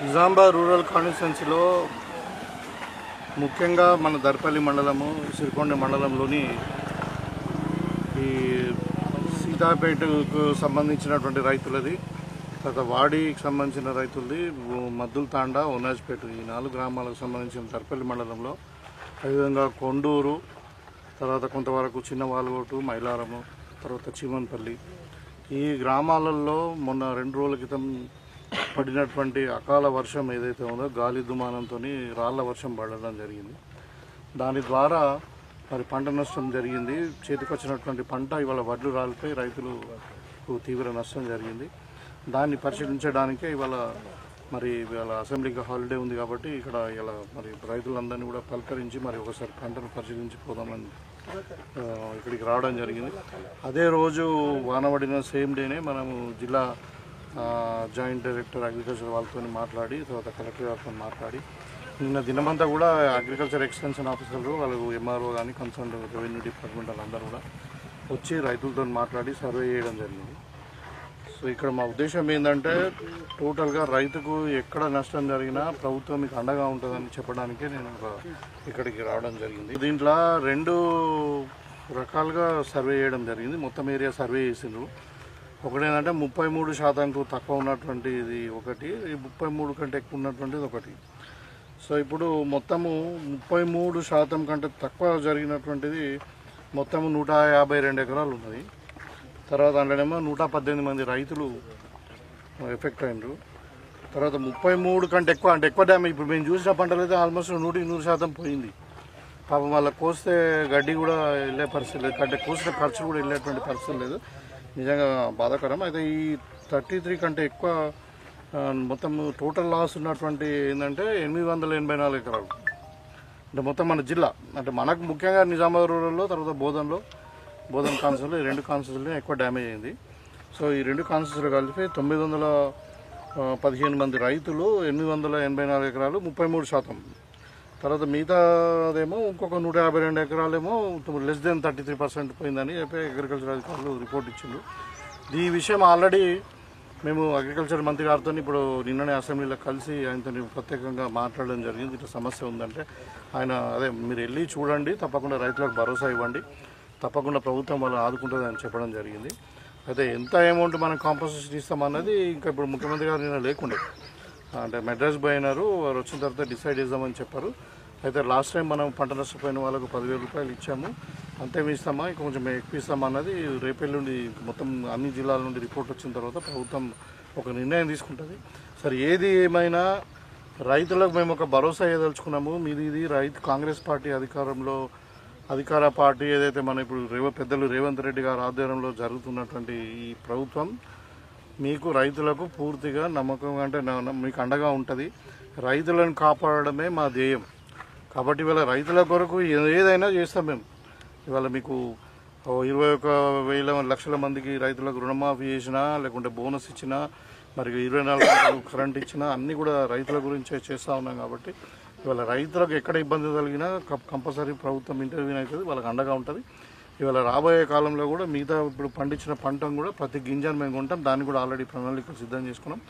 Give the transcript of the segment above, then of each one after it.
Nizamabad rural కాన్స్టిట్యున్సీలో ముఖ్యంగా మన దర్పల్లి మండలము సిరికొండ మండలంలోని ఈ సీతాపేటకు సంబంధించినటువంటి రైతులది, తర్వాత వాడికి సంబంధించిన రైతులది, మద్దుల తాండా, ఓనాజ్పేట ఈ 4 గ్రామాలకు సంబంధించిన దర్పల్లి మండలంలో, అదేవిధంగా కొండూరు, తర్వాత కొంతవరకు చిన్నవాలుగోటు, మైలారము, తర్వాత చీమన్పల్లి ఈ గ్రామాలలో మొన్న 2 రోజుల క్రితం పడినటువంటి అకాల వర్షం ఏదైతే ఉందో గాలి దుమానంతో రాళ్ల వర్షం పడడం జరిగింది. దాని ద్వారా మరి పంట నష్టం జరిగింది. చేతికొచ్చినటువంటి పంట ఇవాళ వడ్లు రాలిపోయి రైతులకు తీవ్ర నష్టం జరిగింది. దాన్ని పరిశీలించడానికే ఇవాళ అసెంబ్లీకి హాలిడే ఉంది కాబట్టి ఇక్కడ ఇలా మరి రైతులందరినీ కూడా పలకరించి మరి ఒకసారి పంటను పరిశీలించిపోదామని ఇక్కడికి రావడం జరిగింది. అదే రోజు వానబడిన సేమ్ డేనే మనము జిల్లా జాయింట్ డైరెక్టర్ అగ్రికల్చర్ వాళ్ళతో మాట్లాడి తర్వాత కలెక్టర్ గారితో మాట్లాడి నిన్న దినమంతా కూడా అగ్రికల్చర్ ఎక్స్టెన్షన్ ఆఫీసర్లు వాళ్ళు ఎంఆర్ఓ కానీ కన్సర్న్ రెవెన్యూ డిపార్ట్మెంట్ వాళ్ళందరూ కూడా వచ్చి రైతులతో మాట్లాడి సర్వే చేయడం జరిగింది. సో ఇక్కడ మా ఉద్దేశం ఏంటంటే టోటల్గా రైతుకు ఎక్కడ నష్టం జరిగినా ప్రభుత్వం మీకు అండగా ఉంటుందని చెప్పడానికే నేను ఇక్కడికి రావడం జరిగింది. దీంట్లో 2 రకాలుగా సర్వే చేయడం జరిగింది. మొత్తం ఏరియా సర్వే చేసిండ్రు. ఒకటేంటంటే 33% తక్కువ ఉన్నటువంటిది ఒకటి, 33 కంటే ఎక్కువ ఉన్నటువంటిది ఒకటి. సో ఇప్పుడు మొత్తము 33% కంటే తక్కువ జరిగినటువంటిది మొత్తం 152 ఎకరాలు ఉన్నది. తర్వాత అందులోనేమో 118 మంది రైతులు ఎఫెక్ట్ అయినరు. తర్వాత 33 కంటే ఎక్కువ అంటే ఎక్కువ డ్యామేజ్. ఇప్పుడు మేము చూసిన పంటలు అయితే ఆల్మోస్ట్ 100% పోయింది. పాపం వాళ్ళకి కోస్తే గడ్డి కూడా వెళ్ళే పరిస్థితి లేదు, అంటే కోసిన ఖర్చులు కూడా వెళ్ళేటువంటి పరిస్థితి లేదు. నిజంగా బాధాకరం. అయితే ఈ 33 కంటే ఎక్కువ మొత్తం టోటల్ లాస్ ఉన్నటువంటి ఏంటంటే 884 ఎకరాలు. అంటే మొత్తం మన జిల్లా అంటే మనకు ముఖ్యంగా నిజామాబాద్ రూరల్లో, తర్వాత బోధన్ కాన్స్టిట్యూన్సీలో ఈ 2 కాన్స్టిట్యూన్సీలో ఎక్కువ డ్యామేజ్ అయింది. సో ఈ 2 కాన్స్టిట్యూన్సీలు కలిపి 915 మంది రైతులు, 884 ఎకరాలు 33%. తర్వాత మిగతాదేమో ఇంకొక 152 ఎకరాలేమో లెస్ దెన్ 33% పోయిందని చెప్పి అగ్రికల్చర్ అధికారులు రిపోర్ట్ ఇచ్చిండ్రు. ఈ విషయం ఆల్రెడీ మేము అగ్రికల్చర్ మంత్రి గారితో ఇప్పుడు నిన్ననే అసెంబ్లీలో కలిసి ఆయనతో ప్రత్యేకంగా మాట్లాడడం జరిగింది. ఇట్లా సమస్య ఉందంటే ఆయన మీరు వెళ్ళి చూడండి, తప్పకుండా రైతులకు భరోసా ఇవ్వండి, తప్పకుండా ప్రభుత్వం వాళ్ళని ఆదుకుంటుందని చెప్పడం జరిగింది. అయితే ఎంత అమౌంట్ మనం కాంపన్సేషన్ ఇస్తామన్నది ఇంకా ఇప్పుడు ముఖ్యమంత్రి గారు నిన్న లేకుండే, అంటే మెడ్రాస్ పోయినారు, వారు వచ్చిన తర్వాత డిసైడ్ చేద్దామని చెప్పారు. అయితే లాస్ట్ టైం మనం పంట నష్టపోయిన వాళ్ళకు 10,000 రూపాయలు ఇచ్చాము, అంతేమి ఇస్తామా ఇంకా కొంచెం ఎక్కువ ఇస్తామా అన్నది రేపెల్లుండి మొత్తం అన్ని జిల్లాల నుండి రిపోర్ట్ వచ్చిన తర్వాత ప్రభుత్వం ఒక నిర్ణయం తీసుకుంటుంది. సరే ఏది ఏమైనా రైతులకు మేము ఒక భరోసా ఏదలుచుకున్నాము. ఇది కాంగ్రెస్ పార్టీ అధికార పార్టీ ఏదైతే మన ఇప్పుడు పెద్దలు రేవంత్ రెడ్డి గారి ఆధ్వర్యంలో జరుగుతున్నటువంటి ఈ ప్రభుత్వం మీకు రైతులకు పూర్తిగా నమ్మకం అంటే మీకు అండగా ఉంటుంది. రైతులను కాపాడడమే మా ధ్యేయం. కాబట్టి ఇవాళ రైతుల కొరకు ఏదైనా చేస్తాం మేము. ఇవాళ మీకు 21 లక్షల మందికి రైతులకు రుణమాఫీ చేసినా, లేకుంటే బోనస్ ఇచ్చినా, మరి 24 గంటలు కరెంట్ ఇచ్చినా అన్నీ కూడా రైతుల గురించే చేస్తూ ఉన్నాం. కాబట్టి ఇవాళ రైతులకు ఎక్కడ ఇబ్బంది కలిగినా కంపల్సరీ ప్రభుత్వం ఇంటర్వ్యూన్ అవుతుంది, వాళ్ళకి అండగా ఉంటుంది. ఇవాళ రాబోయే కాలంలో కూడా మిగతా ఇప్పుడు పండించిన పంటను కూడా ప్రతి గింజను మేము కొంటాం. దాన్ని కూడా ఆల్రెడీ ప్రణాళికలు సిద్ధం చేసుకున్నాం.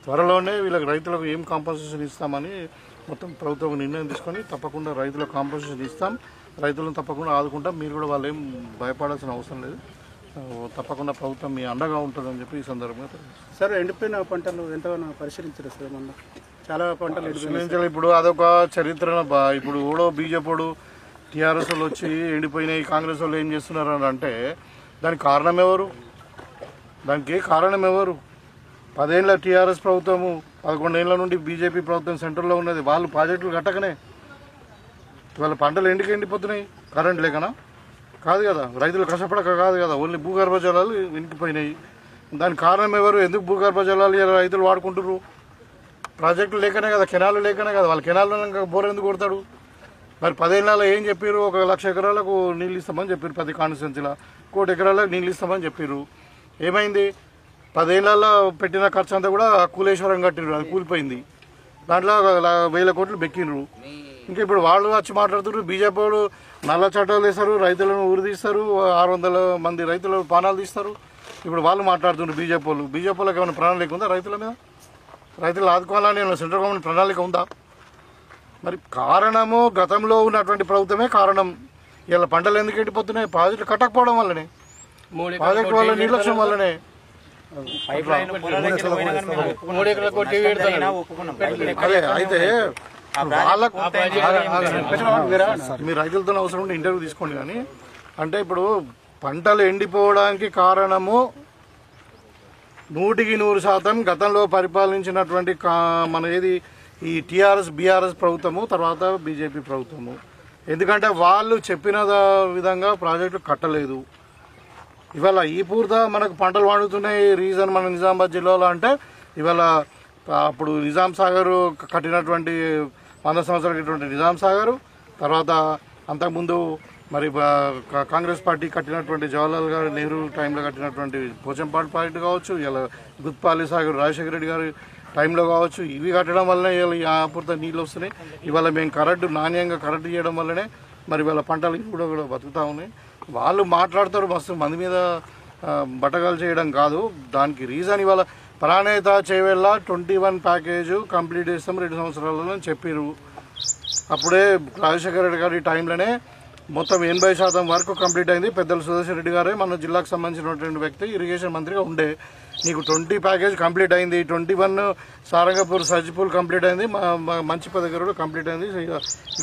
త్వరలోనే వీళ్ళకి రైతులకు ఏం కాంపన్సేషన్ ఇస్తామని మొత్తం ప్రభుత్వం నిర్ణయం తీసుకొని తప్పకుండా రైతులకు కాంపన్సేషన్ ఇస్తాం, రైతులను తప్పకుండా ఆదుకుంటాం. మీరు కూడా వాళ్ళు ఏం భయపడాల్సిన అవసరం లేదు, తప్పకుండా ప్రభుత్వం మీ అండగా ఉంటుందని చెప్పి ఈ సందర్భంగా సార్. ఎండిపోయిన పంటలు ఎంతగానో పరిశీలించారు సార్? మొన్న చాలా పంటలు పరిశీలించాలి. ఇప్పుడు అదొక చరిత్ర. ఇప్పుడు ఓడో బీజేపీ టీఆర్ఎస్ వాళ్ళు వచ్చి ఎండిపోయినాయి, కాంగ్రెస్ వాళ్ళు ఏం చేస్తున్నారు అని అంటే దానికి కారణం ఎవరు? దానికి కారణం ఎవరు? 10 ఏళ్ళ టీఆర్ఎస్ ప్రభుత్వము, 11 ఏళ్ల నుండి బీజేపీ ప్రభుత్వం సెంటర్లో ఉన్నది. వాళ్ళు ప్రాజెక్టులు కట్టకనే వాళ్ళ పంటలు ఎండిపోతున్నాయి. కరెంట్ లేకనా? కాదు కదా, రైతులు కష్టపడక కాదు కదా, ఓన్లీ భూగర్భ జలాలు వెనికిపోయినాయి. దానికి కారణం ఎవరు? ఎందుకు భూగర్భ జలాలు రైతులు వాడుకుంటున్నారు? ప్రాజెక్టులు లేకనే కదా, కెనాలు లేకనే కదా. వాళ్ళ కెనాల్లో బోర్ ఎందుకు కొడతాడు? మరి 10 ఏళ్ళలో ఏం చెప్పారు? 1,00,000 ఎకరాలకు నీళ్ళు ఇస్తామని చెప్పారు. 10 కాన్స్టిట్యున్సీలో 1 కోటి ఎకరాలకు నీళ్ళు ఇస్తామని చెప్పారు. ఏమైంది? 10 ఏళ్లలో పెట్టిన ఖర్చు అంతా కూడా కూలేశ్వరం కట్టిరు, అది కూలిపోయింది. దాంట్లో 1,000 కోట్లు బెక్కినరు. ఇంకా ఇప్పుడు వాళ్ళు వచ్చి మాట్లాడుతున్నారు. బీజేపీ వాళ్ళు నల్ల చట్టాలు తీస్తారు, రైతులను ఊరిదీస్తారు, 600 మంది రైతుల ప్రాణాలు తీస్తారు. ఇప్పుడు వాళ్ళు మాట్లాడుతున్నారు బీజేపీ వాళ్ళకి ఏమైనా ప్రణాళిక ఉందా రైతుల మీద? రైతులు ఆదుకోవాలని సెంట్రల్ గవర్నమెంట్ ప్రణాళిక ఉందా? మరి కారణము గతంలో ఉన్నటువంటి ప్రభుత్వమే కారణం. ఇలా పంటలు ఎందుకు ఎండిపోతున్నాయి? ప్రాజెక్టులు కట్టకపోవడం వల్లనే, ప్రాజెక్టు వల్ల నిర్లక్ష్యం వల్లనే. అదే అయితే వాళ్ళకు మీరు రైతులతో అవసరం ఉంటే ఇంటర్వ్యూ తీసుకోండి. కానీ అంటే ఇప్పుడు పంటలు ఎండిపోవడానికి కారణము 100% గతంలో పరిపాలించినటువంటి మన ఏది ఈ టీఆర్ఎస్ బీఆర్ఎస్ ప్రభుత్వము తర్వాత బీజేపీ ప్రభుత్వము. ఎందుకంటే వాళ్ళు చెప్పిన విధంగా ప్రాజెక్టులు కట్టలేదు. ఇవాళ ఈ పూర్త మనకు పంటలు పండుతున్నాయి. రీజన్ మన నిజామాబాద్ జిల్లాలో అంటే ఇవాళ అప్పుడు నిజాం సాగర్ కట్టినటువంటి 100 సంవత్సరాల క్రితం నిజాం సాగర్, తర్వాత అంతకుముందు మరి కాంగ్రెస్ పార్టీ కట్టినటువంటి జవహర్లాల్ గారు నెహ్రూ టైంలో కట్టినటువంటి పోచంపాడు ప్రాజెక్టు కావచ్చు, ఇలా గుత్పాలి సాగర్ రాజశేఖర రెడ్డి గారి టైంలో కావచ్చు. ఇవి కట్టడం వల్లనే ఇవాళ పూర్త నీళ్ళు వస్తున్నాయి. ఇవాళ మేము కరెంటు నాణ్యంగా కరెంటు చేయడం వల్లనే మరి వాళ్ళ పంటలు కూడా బతుకుతా ఉన్నాయి. వాళ్ళు మాట్లాడతారు మస్తు మంది మీద బట్టగాలు చేయడం కాదు. దానికి రీజన్ ఇవాళ ప్రాణేత చేవెళ్ళ 21 ప్యాకేజ్ కంప్లీట్ చేస్తాం 2 సంవత్సరాలలో చెప్పారు. అప్పుడే రాజశేఖర రెడ్డి గారి టైంలోనే మొత్తం 80% వరకు కంప్లీట్ అయింది. పెద్దలు సుదర్శన్ రెడ్డి గారే మన జిల్లాకు సంబంధించినటువంటి వ్యక్తి, ఇరిగేషన్ మంత్రిగా ఉండే. నీకు 20 ప్యాకేజ్ కంప్లీట్ అయింది, 21 సారంగపూర్ సజ్జిపూల్ కంప్లీట్ అయింది, మంచిప దగ్గర కూడా కంప్లీట్ అయింది,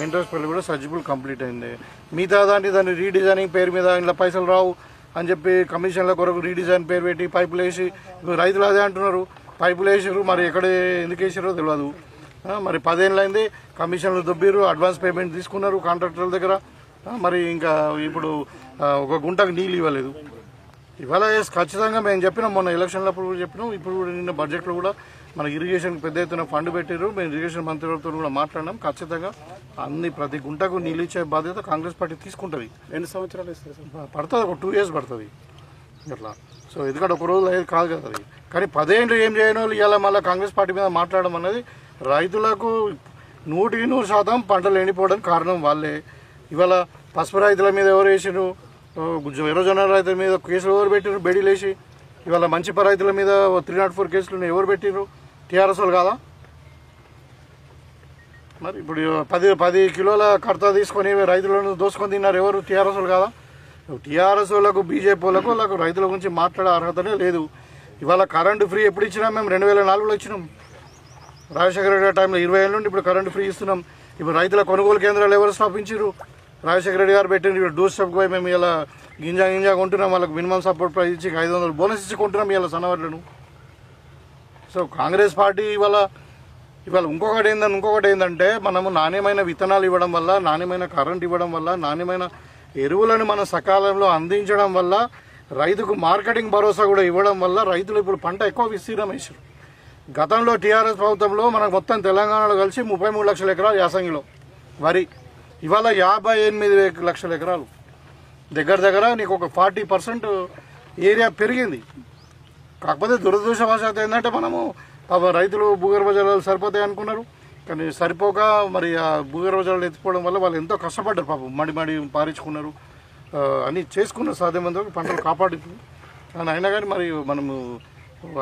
మెంటర్స్పల్లి కూడా సజ్జిపూల్ కంప్లీట్ అయింది. మిగతా దాన్ని రీడిజైనింగ్ పేరు మీద ఇలా పైసలు రావు అని చెప్పి కమిషన్ల కొరకు రీడిజైన్ పేరు పెట్టి పైపులు వేసి రైతులు అదే అంటున్నారు. పైపులు వేసారు, మరి ఎక్కడ ఎందుకు వేసారో తెలియదు. మరి 10 ఏళ్ళు అయింది, కమిషన్లు దొబ్బిరు, అడ్వాన్స్ పేమెంట్ తీసుకున్నారు కాంట్రాక్టర్ల దగ్గర. మరి ఇంకా ఇప్పుడు ఒక గుంటకు నీళ్ళు ఇవ్వలేదు. ఇవాళ ఖచ్చితంగా మేము చెప్పినాం, మొన్న ఎలక్షన్లప్పుడు కూడా చెప్పినాం, ఇప్పుడు కూడా నిన్న బడ్జెట్లో కూడా మన ఇరిగేషన్ పెద్ద ఎత్తున ఫండ్ పెట్టారు. మేము ఇరిగేషన్ మంత్రితో కూడా మాట్లాడినాం. ఖచ్చితంగా ప్రతి గుంటకు నీళ్ళు ఇచ్చే బాధ్యత కాంగ్రెస్ పార్టీ తీసుకుంటుంది. ఎన్ని సంవత్సరాలు ఇస్తారు పడుతుంది, ఒక 2 years పడుతుంది అట్లా. సో ఎందుకంటే ఒక రోజు అయ్యేది కాదు కదా అది. కానీ 10 ఏళ్ళు ఏం చేయని వాళ్ళు ఇవాళ మళ్ళీ కాంగ్రెస్ పార్టీ మీద మాట్లాడడం అనేది రైతులకు 100% పంటలు ఎండిపోవడానికి కారణం వాళ్ళే. ఇవాళ పసుపు రైతుల మీద ఎవరు వేసారు, ఎర్రజొన్న రైతుల మీద కేసులు ఎవరు పెట్టారు, బెడీలు వేసి. ఇవాళ మంచిప రైతుల మీద 304 కేసులు ఎవరు పెట్టారు, టీఆర్ఎస్ వాళ్ళు కాదా? మరి ఇప్పుడు 10 కిలోల కర్త తీసుకొని రైతులను దోసుకొని తిన్నారు ఎవరు, టీఆర్ఎస్ వాళ్ళు కాదా? టీఆర్ఎస్ వాళ్ళకు బీజేపీ వాళ్ళకు రైతుల గురించి మాట్లాడే అర్హతనే లేదు. ఇవాళ కరెంటు ఫ్రీ ఎప్పుడు ఇచ్చినాం? మేము 2004లో ఇచ్చినాం. రాజశేఖర రెడ్డి టైంలో 20 ఏళ్ళ నుండి ఇప్పుడు కరెంటు ఫ్రీ ఇస్తున్నాం. ఇప్పుడు రైతుల కొనుగోలు కేంద్రాలు ఎవరు స్థాపించారు? రాజశేఖర రెడ్డి గారు పెట్టింది. ఇప్పుడు డోర్ స్టెప్కి పోయి మేము ఇలా గింజా కొంటున్నాం, వాళ్ళకి మినిమం సపోర్ట్ ప్రైస్ ఇచ్చి 500 బోనస్ ఇచ్చి కొంటున్నాం ఇలా సన్నవర్లను. సో కాంగ్రెస్ పార్టీ ఇవాళ ఇంకొకటి ఏంటంటే మనము నాణ్యమైన విత్తనాలు ఇవ్వడం వల్ల, నాణ్యమైన కరెంట్ ఇవ్వడం వల్ల, నాణ్యమైన ఎరువులను మనం సకాలంలో అందించడం వల్ల, రైతుకు మార్కెటింగ్ భరోసా కూడా ఇవ్వడం వల్ల రైతులు ఇప్పుడు పంట ఎక్కువ విస్తీర్ణం వేసారు. గతంలో టీఆర్ఎస్ ప్రభుత్వంలో మనకు మొత్తం తెలంగాణలో కలిసి 33 లక్షల ఎకరాలు యాసంగిలో వరి, ఇవాళ 58 లక్షల ఎకరాలు. దగ్గర నీకు ఒక 40% ఏరియా పెరిగింది. కాకపోతే దురదృష్టవశాత్తు ఏంటంటే మనము రైతులు భూగర్భ జలాలు సరిపోతాయి అనుకున్నారు, కానీ సరిపోక మరి ఆ భూగర్భ జలాలు ఎత్తిపోవడం వల్ల వాళ్ళు ఎంతో కష్టపడ్డారు. పాపం మడి పారించుకున్నారు, అన్నీ చేసుకున్నారు సాధ్యమైనంత పంటలు కాపాడుతుంది. కానీ అయినా కానీ మరి మనము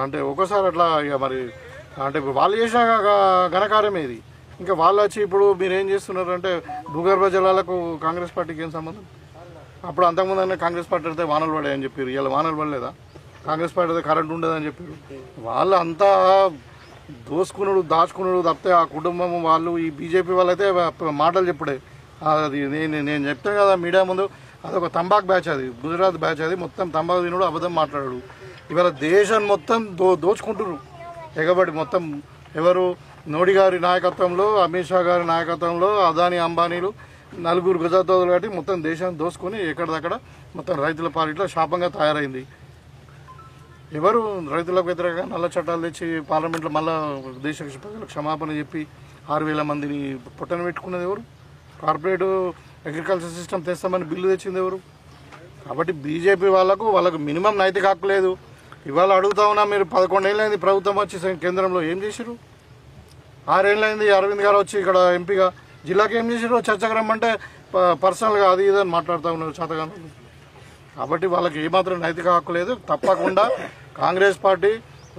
అంటే ఒక్కోసారి అట్లా ఇక మరి అంటే వాళ్ళు చేసిన ఘనకార్యం ఏది. ఇంకా వాళ్ళు వచ్చి ఇప్పుడు మీరు ఏం చేస్తున్నారు అంటే భూగర్భ జలాలకు కాంగ్రెస్ పార్టీకి ఏం సంబంధం? అప్పుడు అంతకుముందు కాంగ్రెస్ పార్టీ అయితే వానలు పడాయని చెప్పారు, ఇలా వానలు పడలేదా? కాంగ్రెస్ పార్టీ అయితే కరెంట్ ఉండదని చెప్పారు. వాళ్ళు అంతా దోసుకున్నాడు దాచుకున్నాడు తప్పితే ఆ కుటుంబం వాళ్ళు ఈ బీజేపీ వాళ్ళైతే మాటలు చెప్పుడే. అది నేను చెప్తాను కదా మీడియా ముందు, అదొక తంబాకు బ్యాచ్, అది గుజరాత్ బ్యాచ్, అది మొత్తం తంబాకు తినడు అబద్ధం మాట్లాడాడు. ఇవాళ దేశం మొత్తం దోచుకుంటున్నారు ఎగబడి. మొత్తం ఎవరు మోడీ గారి నాయకత్వంలో, అమిత్ షా గారి నాయకత్వంలో అదానీ అంబానీలు 4 గుజరాతోలు కాబట్టి మొత్తం దేశాన్ని దోసుకొని ఎక్కడిదక్కడ మొత్తం రైతుల పాలిట్లో శాపంగా తయారైంది. ఎవరు రైతులకు వ్యతిరేకంగా నల్ల చట్టాలు తెచ్చి పార్లమెంట్లో మళ్ళా దేశ ప్రజలకు క్షమాపణ చెప్పి 6,000 మందిని పొట్టన పెట్టుకున్నది ఎవరు? కార్పొరేట్ అగ్రికల్చర్ సిస్టమ్ తెస్తామని బిల్లు తెచ్చింది ఎవరు? కాబట్టి బీజేపీ వాళ్ళకు మినిమం నైతిక హక్కు లేదు. ఇవాళ అడుగుతా ఉన్నా, మీరు 11 ఏళ్ళైంది ప్రభుత్వం వచ్చి కేంద్రంలో ఏం చేశారు? 6 ఏళ్ళైంది అరవింద్ గారు వచ్చి ఇక్కడ ఎంపీగా జిల్లాకి ఏం చేశారు? చర్చకు రమ్మంటే పర్సనల్గా అది ఇదని మాట్లాడుతూ ఉన్నారు చేతగాను. కాబట్టి వాళ్ళకి ఏమాత్రం నైతిక హక్కు లేదు. తప్పకుండా కాంగ్రెస్ పార్టీ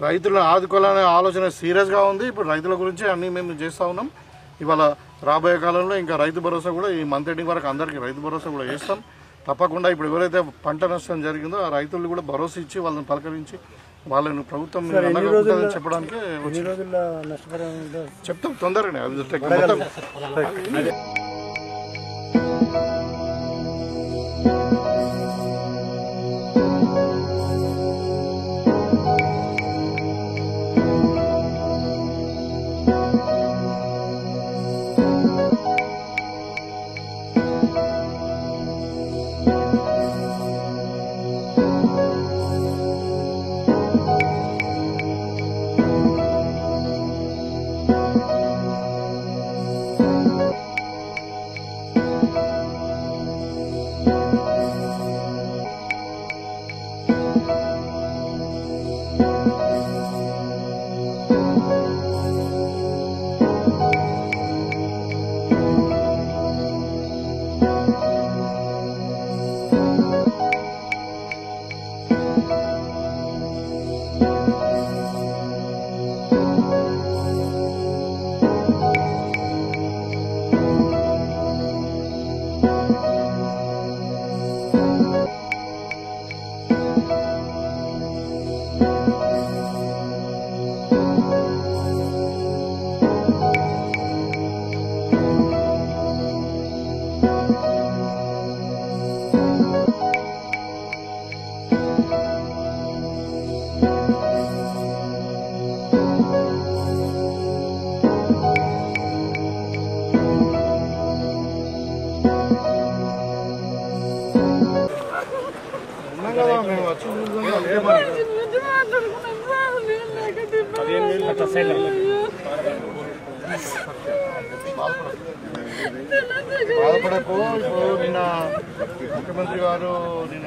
రైతులను ఆదుకోవాలనే ఆలోచన సీరియస్గా ఉంది. ఇప్పుడు రైతుల గురించి అన్నీ మేము చేస్తూ ఉన్నాం. ఇవాళ రాబోయే కాలంలో ఇంకా రైతు భరోసా కూడా ఈ మంత్ ఎండింగ్ వరకు అందరికీ రైతు భరోసా కూడా వేస్తాం. తప్పకుండా ఇప్పుడు ఎవరైతే పంట నష్టం జరిగిందో ఆ రైతులు కూడా భరోసా ఇచ్చి వాళ్ళని పలకరించి వాళ్ళని ప్రభుత్వం చెప్పడానికి చెప్తాం తొందరగానే. అది బాధపడకు. ఇప్పుడు నిన్న ముఖ్యమంత్రి గారు నిన్న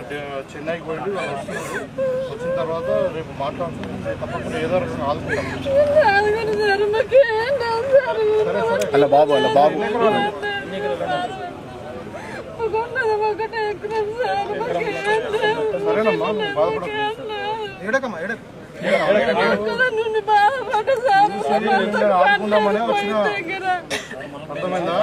చెన్నైకి పోయింది, వాళ్ళు వస్తున్నారు. వచ్చిన తర్వాత రేపు మాట్లాడుకుంటే తప్పకుండా ఏదో రకంగా ఆదుకుంటాం. అలా బాబు సరేనమ్మా, బాధపడకు. ఆడుకుందామనే వచ్చిన, అర్థమైందా?